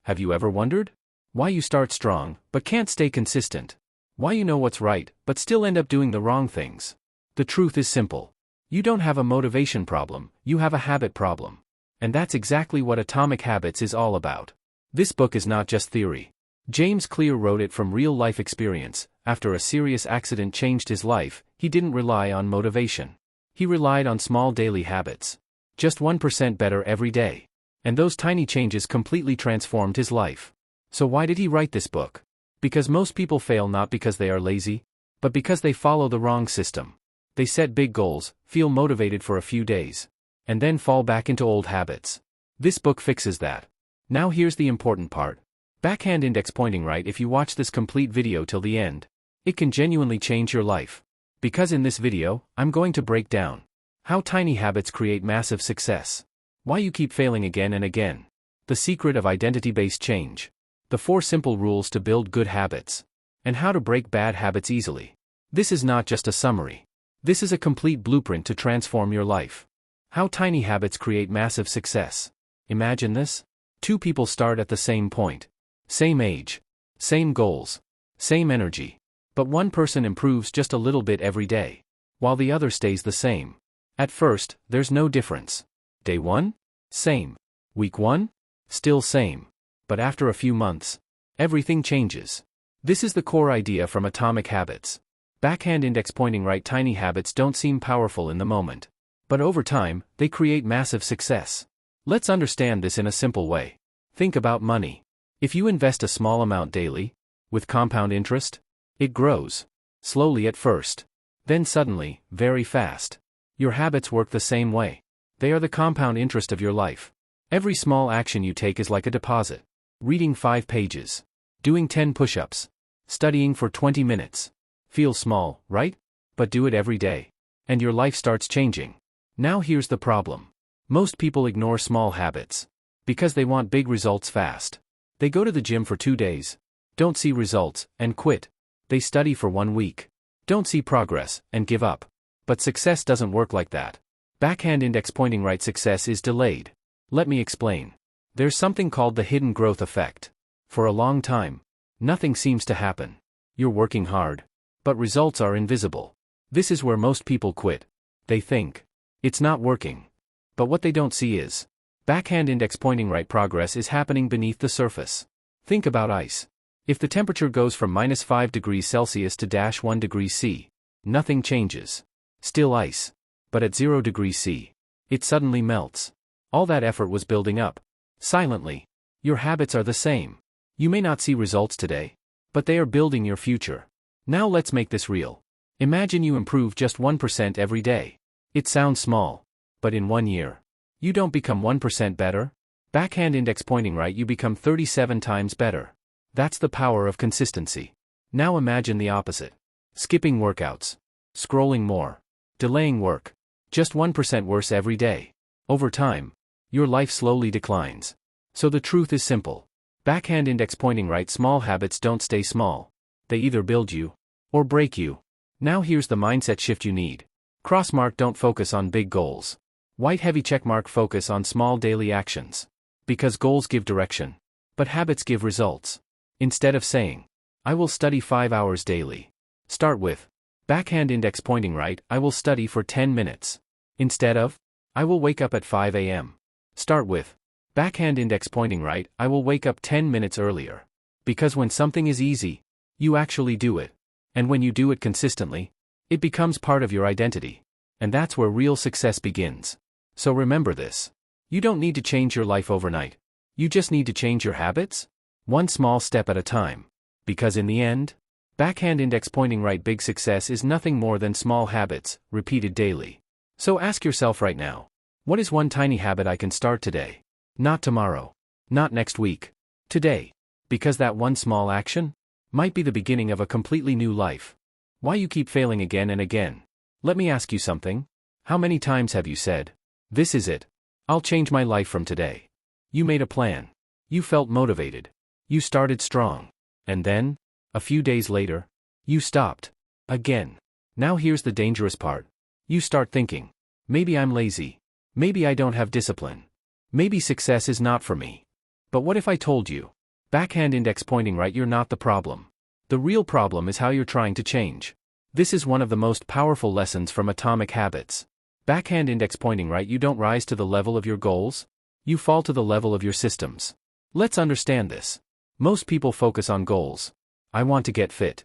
Have you ever wondered? Why you start strong, but can't stay consistent? Why you know what's right, but still end up doing the wrong things? The truth is simple. You don't have a motivation problem, you have a habit problem. And that's exactly what Atomic Habits is all about. This book is not just theory. James Clear wrote it from real-life experience. After a serious accident changed his life, he didn't rely on motivation. He relied on small daily habits. Just 1% better every day. And those tiny changes completely transformed his life. So why did he write this book? Because most people fail not because they are lazy, but because they follow the wrong system. They set big goals, feel motivated for a few days, and then fall back into old habits. This book fixes that. Now here's the important part. Backhand index pointing right. If you watch this complete video till the end, it can genuinely change your life. Because in this video, I'm going to break down how tiny habits create massive success. Why you keep failing again and again. The secret of identity-based change. The 4 simple rules to build good habits. And how to break bad habits easily. This is not just a summary. This is a complete blueprint to transform your life. How tiny habits create massive success. Imagine this. 2 people start at the same point. Same age. Same goals. Same energy. But one person improves just a little bit every day, while the other stays the same. At first, there's no difference. Day 1? Same. Week 1? Still same. But after a few months, everything changes. This is the core idea from Atomic Habits. Backhand index pointing right. Tiny habits don't seem powerful in the moment. But over time, they create massive success. Let's understand this in a simple way. Think about money. If you invest a small amount daily, with compound interest, it grows. Slowly at first. Then suddenly, very fast. Your habits work the same way. They are the compound interest of your life. Every small action you take is like a deposit. Reading 5 pages. Doing 10 push-ups. Studying for 20 minutes. Feels small, right? But do it every day. And your life starts changing. Now here's the problem. Most people ignore small habits. Because they want big results fast. They go to the gym for 2 days. Don't see results, and quit. They study for 1 week. Don't see progress, and give up. But success doesn't work like that. Backhand index pointing right. Success is delayed. Let me explain. There's something called the hidden growth effect. For a long time, nothing seems to happen. You're working hard, but results are invisible. This is where most people quit. They think, it's not working. But what they don't see is, backhand index pointing right. Progress is happening beneath the surface. Think about ice. If the temperature goes from -5 degrees Celsius to -1 degree C, nothing changes. Still ice. But at 0 degrees C, it suddenly melts. All that effort was building up. Silently. Your habits are the same. You may not see results today, but they are building your future. Now let's make this real. Imagine you improve just 1% every day. It sounds small. But in 1 year, you don't become 1% better. Backhand index pointing right. You become 37 times better. That's the power of consistency. Now imagine the opposite. Skipping workouts. Scrolling more. Delaying work. Just 1% worse every day. Over time, your life slowly declines. So the truth is simple. Backhand index pointing right. Small habits don't stay small. They either build you, or break you. Now here's the mindset shift you need. Cross mark. Don't focus on big goals. White heavy check mark. Focus on small daily actions. Because goals give direction. But habits give results. Instead of saying, I will study 5 hours daily. Start with, backhand index pointing right. I will study for 10 minutes. Instead of, I will wake up at 5 a.m. Start with, backhand index pointing right. I will wake up 10 minutes earlier. Because when something is easy, you actually do it. And when you do it consistently, it becomes part of your identity. And that's where real success begins. So remember this. You don't need to change your life overnight. You just need to change your habits. One small step at a time. Because in the end, backhand index pointing right. Big success is nothing more than small habits, repeated daily. So ask yourself right now, what is one tiny habit I can start today? Not tomorrow. Not next week. Today. Because that one small action might be the beginning of a completely new life. Why you keep failing again and again? Let me ask you something. How many times have you said, this is it. I'll change my life from today. You made a plan. You felt motivated. You started strong. And then, a few days later, you stopped. Again. Now here's the dangerous part. You start thinking, maybe I'm lazy. Maybe I don't have discipline. Maybe success is not for me. But what if I told you? Backhand index pointing right, you're not the problem. The real problem is how you're trying to change. This is one of the most powerful lessons from Atomic Habits. Backhand index pointing right, you don't rise to the level of your goals, you fall to the level of your systems. Let's understand this. Most people focus on goals. I want to get fit.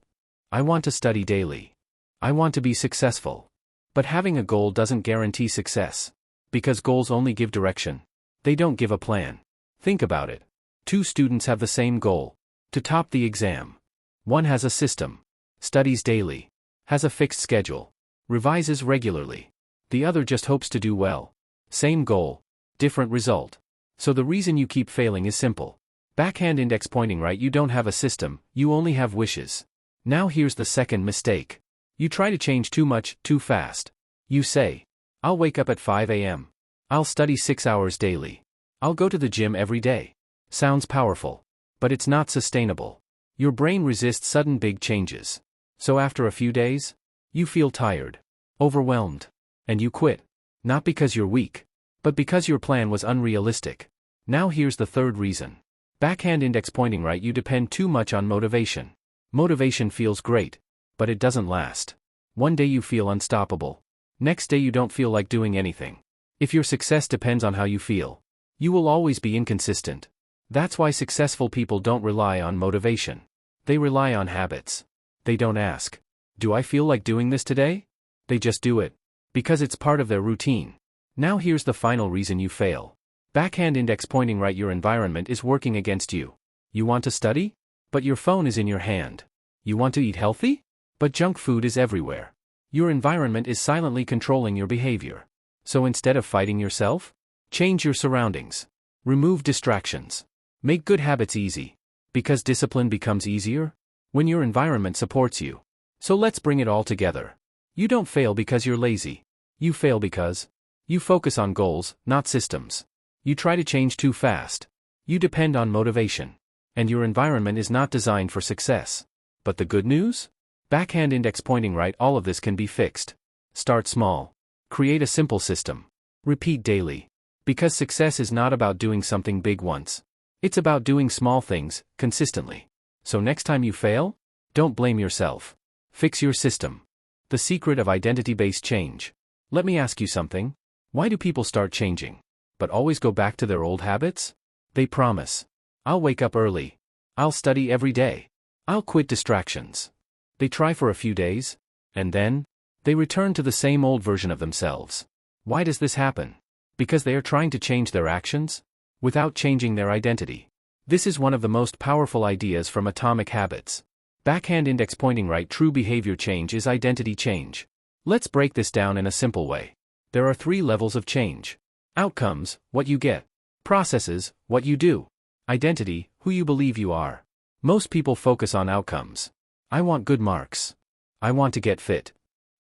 I want to study daily. I want to be successful. But having a goal doesn't guarantee success. Because goals only give direction. They don't give a plan. Think about it. Two students have the same goal. To top the exam. One has a system. Studies daily. Has a fixed schedule. Revises regularly. The other just hopes to do well. Same goal. Different result. So the reason you keep failing is simple. Backhand index pointing right, you don't have a system, you only have wishes. Now here's the second mistake. You try to change too much, too fast. You say, I'll wake up at 5 a.m. I'll study 6 hours daily. I'll go to the gym every day. Sounds powerful. But it's not sustainable. Your brain resists sudden big changes. So after a few days, you feel tired, overwhelmed, and you quit. Not because you're weak, but because your plan was unrealistic. Now here's the third reason. Backhand index pointing right, you depend too much on motivation. Motivation feels great, but it doesn't last. One day you feel unstoppable. Next day you don't feel like doing anything. If your success depends on how you feel, you will always be inconsistent. That's why successful people don't rely on motivation. They rely on habits. They don't ask, do I feel like doing this today? They just do it. Because it's part of their routine. Now here's the final reason you fail. Backhand index pointing right, your environment is working against you. You want to study? But your phone is in your hand. You want to eat healthy? But junk food is everywhere. Your environment is silently controlling your behavior. So instead of fighting yourself, change your surroundings. Remove distractions. Make good habits easy. Because discipline becomes easier when your environment supports you. So let's bring it all together. You don't fail because you're lazy. You fail because you focus on goals, not systems. You try to change too fast. You depend on motivation. And your environment is not designed for success. But the good news? Backhand index pointing right, all of this can be fixed. Start small. Create a simple system. Repeat daily. Because success is not about doing something big once. It's about doing small things, consistently. So next time you fail, don't blame yourself. Fix your system. The secret of identity-based change. Let me ask you something. Why do people start changing, but always go back to their old habits? They promise. I'll wake up early. I'll study every day. I'll quit distractions. They try for a few days, and then, they return to the same old version of themselves. Why does this happen? Because they are trying to change their actions, without changing their identity. This is one of the most powerful ideas from Atomic Habits. Backhand index pointing right, true behavior change is identity change. Let's break this down in a simple way. There are 3 levels of change. Outcomes, what you get. Processes, what you do. Identity, who you believe you are. Most people focus on outcomes. I want good marks. I want to get fit.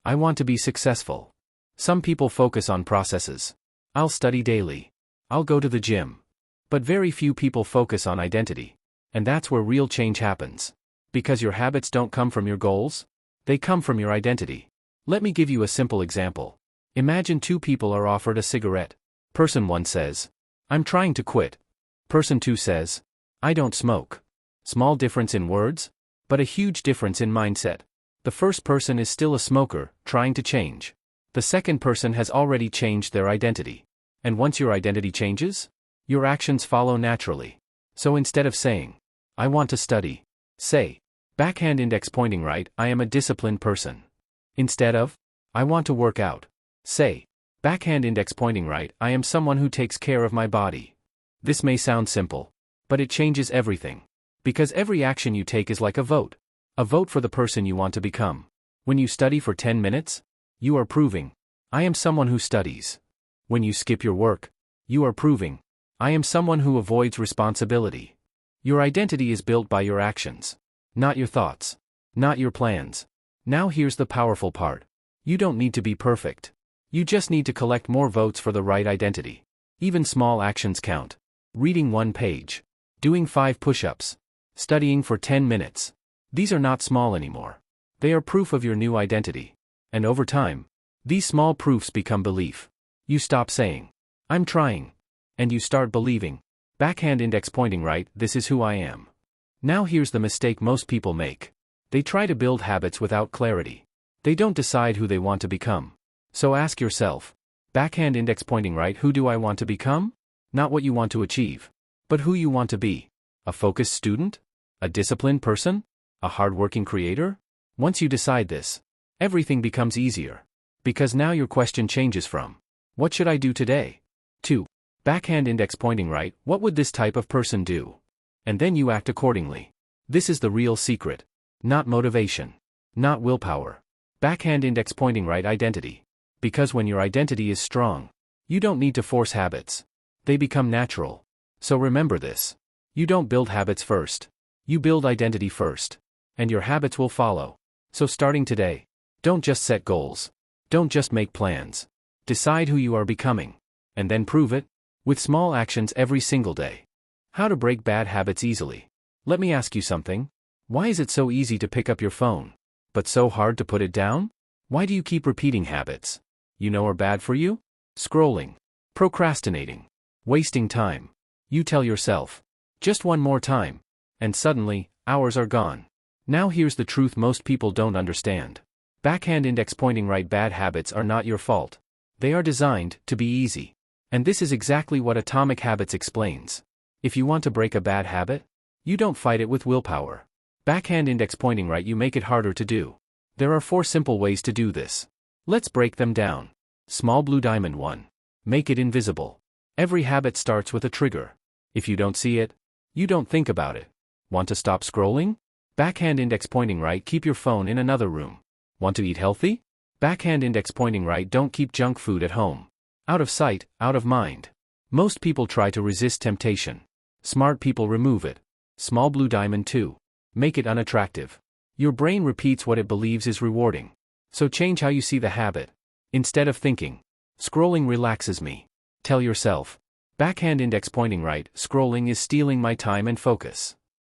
I want to be successful. Some people focus on processes. I'll study daily. I'll go to the gym. But very few people focus on identity. And that's where real change happens. Because your habits don't come from your goals, they come from your identity. Let me give you a simple example. Imagine 2 people are offered a cigarette. Person 1 says, I'm trying to quit. Person 2 says, I don't smoke. Small difference in words, but a huge difference in mindset. The first person is still a smoker, trying to change. The second person has already changed their identity. And once your identity changes, your actions follow naturally. So instead of saying, I want to study, say, backhand index pointing right, I am a disciplined person. Instead of, I want to work out, say, backhand index pointing right, I am someone who takes care of my body. This may sound simple, but it changes everything. Because every action you take is like a vote. A vote for the person you want to become. When you study for 10 minutes, you are proving, I am someone who studies. When you skip your work, you are proving, I am someone who avoids responsibility. Your identity is built by your actions, not your thoughts, not your plans. Now here's the powerful part. You don't need to be perfect. You just need to collect more votes for the right identity. Even small actions count. Reading 1 page. Doing 5 push-ups. Studying for 10 minutes. These are not small anymore. They are proof of your new identity. And over time, these small proofs become belief. You stop saying, I'm trying. And you start believing, Backhand index pointing right, this is who I am. Now here's the mistake most people make. They try to build habits without clarity. They don't decide who they want to become. So ask yourself, backhand index pointing right, who do I want to become? Not what you want to achieve, but who you want to be. A focused student? A disciplined person? A hardworking creator? Once you decide this, everything becomes easier. Because now your question changes from, what should I do today? To, backhand index pointing right, what would this type of person do? And then you act accordingly. This is the real secret. Not motivation. Not willpower. Backhand index pointing right identity. Because when your identity is strong, you don't need to force habits. They become natural. So remember this. You don't build habits first. You build identity first. And your habits will follow. So starting today, don't just set goals. Don't just make plans. Decide who you are becoming. And then prove it, with small actions every single day. How to break bad habits easily. Let me ask you something. Why is it so easy to pick up your phone, but so hard to put it down? Why do you keep repeating habits you know are bad for you? Scrolling, procrastinating, wasting time. You tell yourself, just one more time, and suddenly, hours are gone. Now here's the truth most people don't understand. Backhand index pointing right, bad habits are not your fault. They are designed to be easy. And this is exactly what Atomic Habits explains. If you want to break a bad habit, you don't fight it with willpower. Backhand index pointing right, you make it harder to do. There are 4 simple ways to do this. Let's break them down. Small blue diamond 1. Make it invisible. Every habit starts with a trigger. If you don't see it, you don't think about it. Want to stop scrolling? Backhand index pointing right, keep your phone in another room. Want to eat healthy? Backhand index pointing right, don't keep junk food at home. Out of sight, out of mind. Most people try to resist temptation. Smart people remove it. Small blue diamond 2. Make it unattractive. Your brain repeats what it believes is rewarding. So change how you see the habit. Instead of thinking, scrolling relaxes me, tell yourself, backhand index pointing right, scrolling is stealing my time and focus.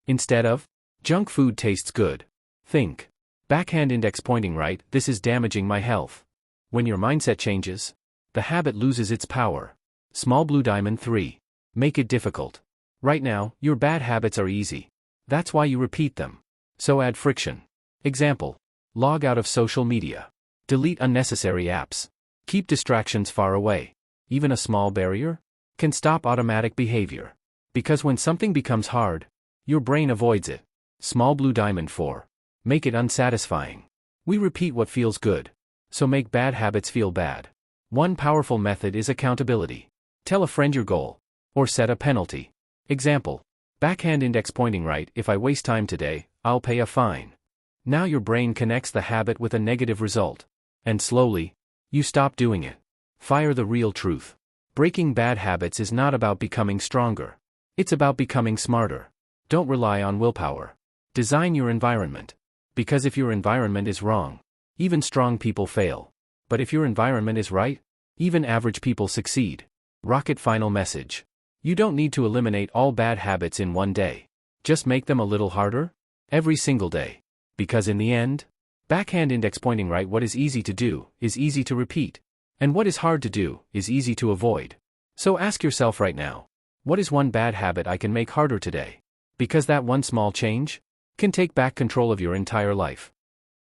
Instead of, junk food tastes good, think, backhand index pointing right, this is damaging my health. When your mindset changes, the habit loses its power. Small blue diamond 3. Make it difficult. Right now, your bad habits are easy. That's why you repeat them. So add friction. Example. Log out of social media. Delete unnecessary apps. Keep distractions far away. Even a small barrier can stop automatic behavior. Because when something becomes hard, your brain avoids it. Small blue diamond 4. Make it unsatisfying. We repeat what feels good. So make bad habits feel bad. One powerful method is accountability. Tell a friend your goal. Or set a penalty. Example. Backhand index pointing right, if I waste time today, I'll pay a fine. Now your brain connects the habit with a negative result. And slowly, you stop doing it. Fire the real truth. Breaking bad habits is not about becoming stronger. It's about becoming smarter. Don't rely on willpower. Design your environment. Because if your environment is wrong, even strong people fail. But if your environment is right, even average people succeed. Rocket final message. You don't need to eliminate all bad habits in one day. Just make them a little harder, every single day. Because in the end, backhand index pointing right, what is easy to do, is easy to repeat. And what is hard to do, is easy to avoid. So ask yourself right now, what is one bad habit I can make harder today? Because that one small change can take back control of your entire life.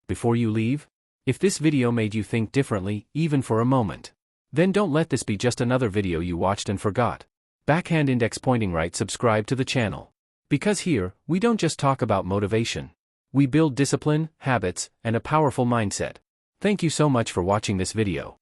Before you leave, if this video made you think differently, even for a moment, then don't let this be just another video you watched and forgot. Backhand index pointing right, subscribe to the channel. Because here, we don't just talk about motivation. We build discipline, habits, and a powerful mindset. Thank you so much for watching this video.